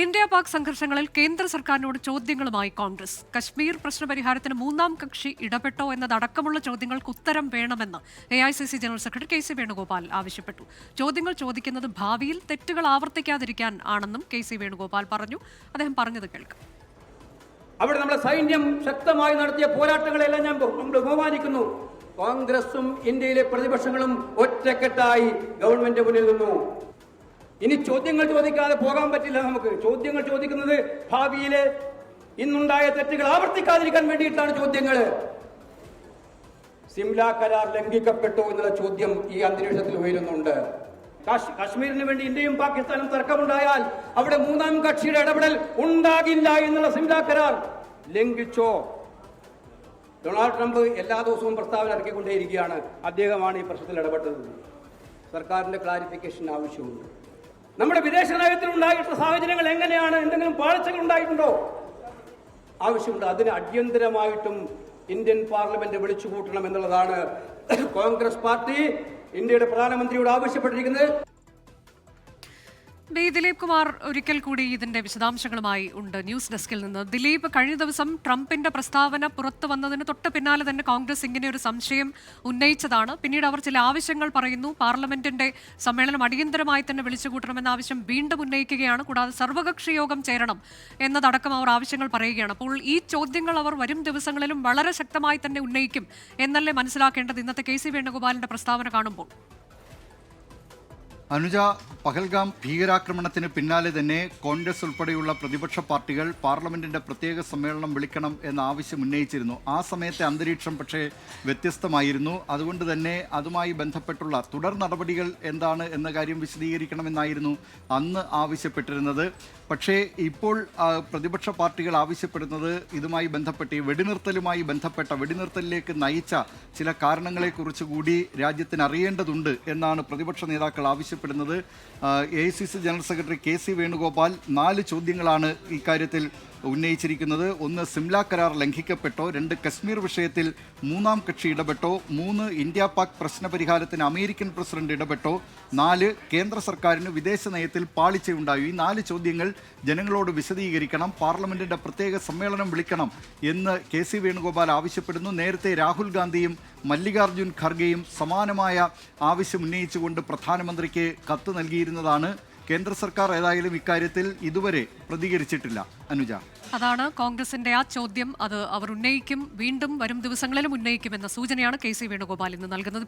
India Pak സംഘർഷങ്ങളിൽ കേന്ദ്ര സർക്കാരിനോട് ചോദ്യങ്ങളുമായി കോൺഗ്രസ്. കശ്മീർ പ്രശ്നപരിഹാരത്തിന് മൂന്നാം കക്ഷി ഇടപെട്ടോ എന്നതടക്കമുള്ള ചോദ്യങ്ങൾക്ക് ഉത്തരം വേണമെന്ന് AICC general secretary KC Venugopal ആവശ്യപ്പെട്ടു. ചോദ്യങ്ങൾ ചോദിക്കുന്നത് ഭാവിയിൽ തെറ്റുകൾ ആവർത്തിക്കാതിരിക്കാൻ ആണെന്നും KC വേണുഗോപാൽ പറഞ്ഞു. അദ്ദേഹം പറഞ്ഞത് കേൾക്കാം. അവിടെ നമ്മുടെ സൈന്യം ശക്തമായി നടത്തിയ പോരാട്ടങ്ങളെല്ലാം ഞാൻ ബഹുമാനിക്കുന്നു. കോൺഗ്രസും ഇന്ത്യയിലെ പ്രതിപക്ഷങ്ങളും ഒറ്റക്കെട്ടായി ഗവൺമെന്റ് മുന്നിൽ നിന്നു. ഇനി ചോദ്യങ്ങൾ ചോദിക്കാതെ പോകാൻ പറ്റില്ല. നമുക്ക് ചോദ്യങ്ങൾ ചോദിക്കുന്നത് ഭാവിയിലെ ഇന്നുണ്ടായ തെറ്റുകൾ ആവർത്തിക്കാതിരിക്കാൻ വേണ്ടിയിട്ടാണ് ചോദ്യങ്ങൾ. സിംല കരാർ ലംഘിക്കപ്പെട്ടു എന്നുള്ള ചോദ്യം ഈ അന്തരീക്ഷത്തിൽ ഉയരുന്നുണ്ട്. കാശ്മീരിന് വേണ്ടി ഇന്ത്യയും പാകിസ്ഥാനും തർക്കമുണ്ടായാൽ അവിടെ മൂന്നാം കക്ഷിയുടെ ഇടപെടൽ ഉണ്ടാകില്ല എന്നുള്ള സിംല കരാർ ലംഘിച്ചോ? ഡൊണാൾഡ് ട്രംപ് എല്ലാ ദിവസവും പ്രസ്താവന ഇറക്കിക്കൊണ്ടേയിരിക്കുകയാണ്. അദ്ദേഹമാണ് ഈ പ്രശ്നത്തിൽ ഇടപെട്ടത്. സർക്കാരിന്റെ ക്ലാരിഫിക്കേഷൻ ആവശ്യമുണ്ട്. നമ്മുടെ വിദേശ നയത്തിൽ ഉണ്ടായിട്ടുള്ള സാഹചര്യങ്ങൾ എങ്ങനെയാണ്? എന്തെങ്കിലും പാളിച്ചകൾ ഉണ്ടായിട്ടുണ്ടോ? ആവശ്യമുണ്ട്. അതിന് അടിയന്തരമായിട്ടും ഇന്ത്യൻ പാർലമെന്റ് വിളിച്ചു കൂട്ടണം എന്നുള്ളതാണ് കോൺഗ്രസ് പാർട്ടി ഇന്ത്യയുടെ പ്രധാനമന്ത്രിയോട് ആവശ്യപ്പെട്ടിരിക്കുന്നത്. ദിലീപ് കുമാർ ഒരിക്കൽ കൂടി ഇതിന്റെ വിശദാംശങ്ങളുമായി ഉണ്ട് ന്യൂസ് ഡെസ്കിൽ നിന്ന്. ദിലീപ്, കഴിഞ്ഞ ദിവസം ട്രംപിന്റെ പ്രസ്താവന പുറത്തു വന്നതിന് തൊട്ട് പിന്നാലെ തന്നെ കോൺഗ്രസ് ഇങ്ങനെ ഒരു സംശയം ഉന്നയിച്ചതാണ്. പിന്നീട് അവർ ചില ആവശ്യങ്ങൾ പറയുന്നു. പാർലമെന്റിന്റെ സമ്മേളനം അടിയന്തരമായി തന്നെ വിളിച്ചുകൂട്ടണമെന്ന ആവശ്യം വീണ്ടും ഉന്നയിക്കുകയാണ്. കൂടാതെ സർവകക്ഷി യോഗം ചേരണം എന്നതടക്കം അവർ ആവശ്യങ്ങൾ പറയുകയാണ്. അപ്പോൾ ഈ ചോദ്യങ്ങൾ അവർ വരും ദിവസങ്ങളിലും വളരെ ശക്തമായി തന്നെ ഉന്നയിക്കും എന്നല്ലേ മനസ്സിലാക്കേണ്ടത് ഇന്നത്തെ KC വേണുഗോപാലിന്റെ പ്രസ്താവന കാണുമ്പോൾ? അനുജ, പഹൽഗാം ഭീകരാക്രമണത്തിന് പിന്നാലെ തന്നെ കോൺഗ്രസ് ഉൾപ്പെടെയുള്ള പ്രതിപക്ഷ പാർട്ടികൾ പാർലമെന്റിന്റെ പ്രത്യേക സമ്മേളനം വിളിക്കണം എന്ന ആവശ്യം ഉന്നയിച്ചിരുന്നു. ആ സമയത്തെ അന്തരീക്ഷം പക്ഷേ വ്യത്യസ്തമായിരുന്നു. അതുകൊണ്ട് തന്നെ അതുമായി ബന്ധപ്പെട്ടുള്ള തുടർ നടപടികൾ എന്താണ് എന്ന കാര്യം വിശദീകരിക്കണമെന്നായിരുന്നു അന്ന് ആവശ്യപ്പെട്ടിരുന്നത്. പക്ഷേ ഇപ്പോൾ പ്രതിപക്ഷ പാർട്ടികൾ ആവശ്യപ്പെടുന്നത് ഇതുമായി ബന്ധപ്പെട്ട് വെടിനിർത്തലുമായി ബന്ധപ്പെട്ട വെടിനിർത്തലിലേക്ക് നയിച്ച ചില കാരണങ്ങളെക്കുറിച്ച് കൂടി രാജ്യത്തിന് അറിയേണ്ടതുണ്ട് എന്നാണ് പ്രതിപക്ഷ നേതാക്കൾ ആവശ്യപ്പെടുന്നത്. AICC general secretary KC Venugopal 4 ചോദ്യങ്ങളാണ് ഇക്കാര്യത്തിൽ ഉന്നയിച്ചിരിക്കുന്നത്. 1, സിംല കരാർ ലംഘിക്കപ്പെട്ടോ? 2, കശ്മീർ വിഷയത്തിൽ മൂന്നാം കക്ഷി ഇടപെട്ടോ? 3, ഇന്ത്യ പാക് പ്രശ്നപരിഹാരത്തിന് അമേരിക്കൻ പ്രസിഡന്റ് ഇടപെട്ടോ? 4, കേന്ദ്ര സർക്കാരിന് വിദേശ നയത്തിൽ പാളിച്ചയുണ്ടായി. ഈ 4 ചോദ്യങ്ങൾ ജനങ്ങളോട് വിശദീകരിക്കണം, പാർലമെന്റിന്റെ പ്രത്യേക സമ്മേളനം വിളിക്കണം എന്ന് KC വേണുഗോപാൽ ആവശ്യപ്പെടുന്നു. നേരത്തെ രാഹുൽ ഗാന്ധിയും മല്ലികാർജുൻ ഖർഗെയും സമാനമായ ആവശ്യം ഉന്നയിച്ചുകൊണ്ട് പ്രധാനമന്ത്രിക്ക് കത്ത് നൽകിയിരുന്നതാണ്. കേന്ദ്ര സർക്കാർ ഏതായാലും ഇക്കാര്യത്തിൽ ഇതുവരെ പ്രതികരിച്ചിട്ടില്ല. അനുജ, അതാണ് കോൺഗ്രസിന്റെ ആ ചോദ്യം. അത് അവർ ഉന്നയിക്കും, വീണ്ടും വരും ദിവസങ്ങളിലും ഉന്നയിക്കുമെന്ന സൂചനയാണ് KC വേണുഗോപാൽ ഇന്ന് നൽകുന്നത്.